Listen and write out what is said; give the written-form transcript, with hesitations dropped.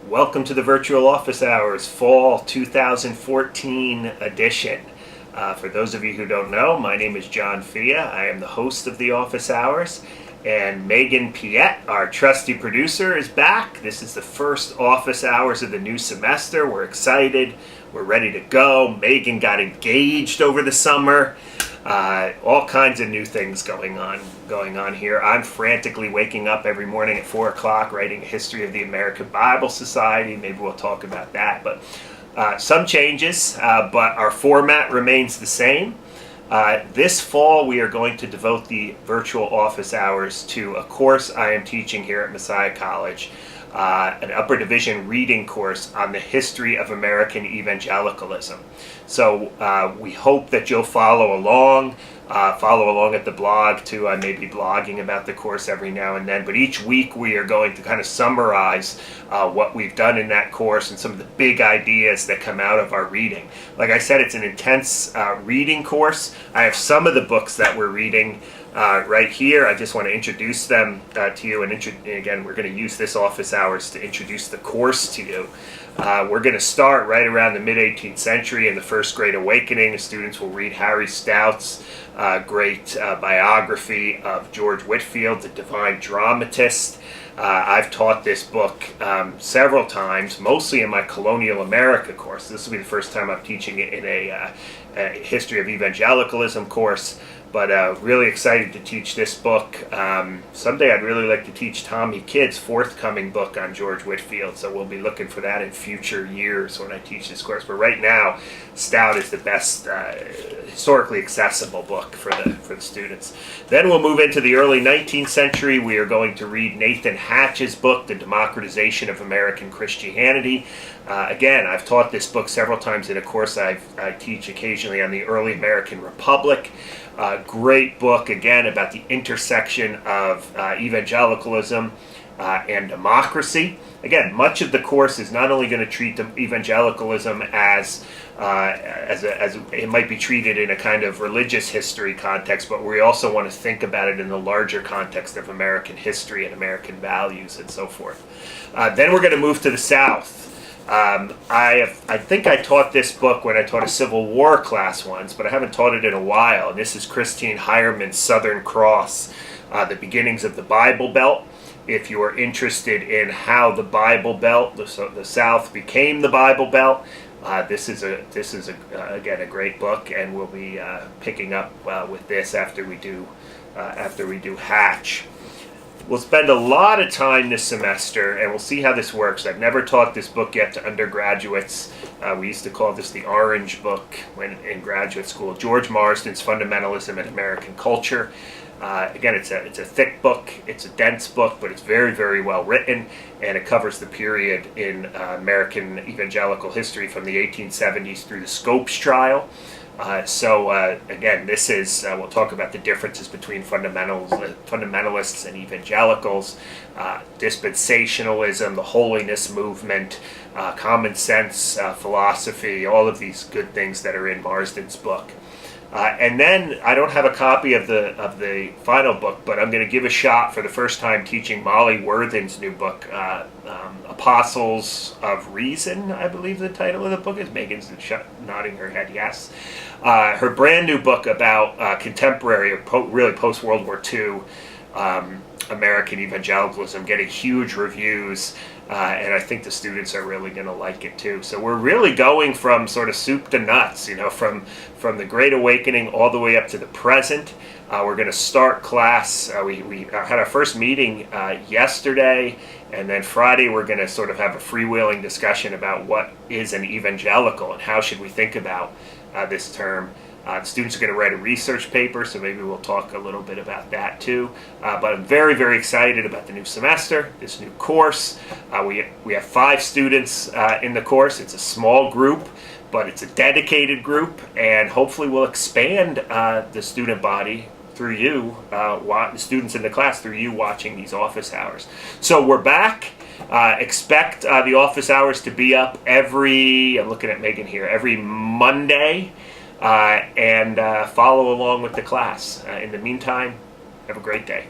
Welcome to the Virtual Office Hours Fall 2014 edition. For those of you who don't know, my name is John Fia. I am the host of the Office Hours, and Megan Piette, our trusty producer, is back. This is the first Office Hours of the new semester. We're excited. We're ready to go. Megan got engaged over the summer. All kinds of new things going on here. I'm frantically waking up every morning at 4 o'clock writing a history of the American Bible Society. Maybe we'll talk about that. But some changes, but our format remains the same. This fall we are going to devote the virtual office hours to a course I am teaching here at Messiah College, an upper division reading course on the history of American evangelicalism. So we hope that you'll follow along at the blog too. I may be blogging about the course every now and then, but each week we are going to kind of summarize what we've done in that course and some of the big ideas that come out of our reading. Like I said, it's an intense reading course. I have some of the books that we're reading right here. I just want to introduce them to you, and again, we're going to use this office hours to introduce the course to you. We're going to start right around the mid-18th century in the First Great Awakening. The students will read Harry Stout's great biography of George Whitefield, the divine dramatist. I've taught this book several times, mostly in my Colonial America course. This will be the first time I'm teaching it in a History of Evangelicalism course. But really excited to teach this book. Someday I'd really like to teach Tommy Kidd's forthcoming book on George Whitefield, so we'll be looking for that in future years when I teach this course. But right now, Stout is the best historically accessible book for the students. Then we'll move into the early 19th century. We are going to read Nathan Hatch's book, The Democratization of American Christianity. Again, I've taught this book several times in a course I teach occasionally on the early American Republic. Great book, again, about the intersection of evangelicalism and democracy. Again, much of the course is not only going to treat evangelicalism as it might be treated in a kind of religious history context, but we also want to think about it in the larger context of American history and American values and so forth. Then we're going to move to the South. I think I taught this book when I taught a Civil War class once, but I haven't taught it in a while. And this is Christine Hireman's Southern Cross, The Beginnings of the Bible Belt. If you are interested in how the Bible Belt, the South, became the Bible Belt, this is again a great book, and we'll be picking up with this after we do Hatch. We'll spend a lot of time this semester, and we'll see how this works. I've never taught this book yet to undergraduates. We used to call this the Orange Book when in graduate school. George Marsden's Fundamentalism in American Culture. Again, it's a thick book. It's a dense book, but it's very, very well written, and it covers the period in American evangelical history from the 1870s through the Scopes trial. Again, this is, we'll talk about the differences between fundamentalists and evangelicals, dispensationalism, the holiness movement, common sense philosophy, all of these good things that are in Marsden's book. And then I don't have a copy of the final book, but I'm going to give a shot for the first time teaching Molly Worthen's new book, Apostles of Reason, I believe the title of the book is. Megan's nodding her head yes. Her brand new book about contemporary, really post-World War II American evangelicalism, getting huge reviews, and I think the students are really going to like it too. So we're really going from sort of soup to nuts, from the Great Awakening all the way up to the present. We're going to start class. We had our first meeting yesterday, and then Friday we're going to sort of have a freewheeling discussion about what is an evangelical and how should we think about this term. The students are going to write a research paper, so maybe we'll talk a little bit about that too. But I'm very, very excited about the new semester, this new course. We have 5 students in the course. It's a small group, but it's a dedicated group, and hopefully we'll expand the student body through you, the students in the class, through you watching these office hours. So we're back. Expect the office hours to be up I'm looking at Megan here, every Monday. And follow along with the class. In the meantime, have a great day.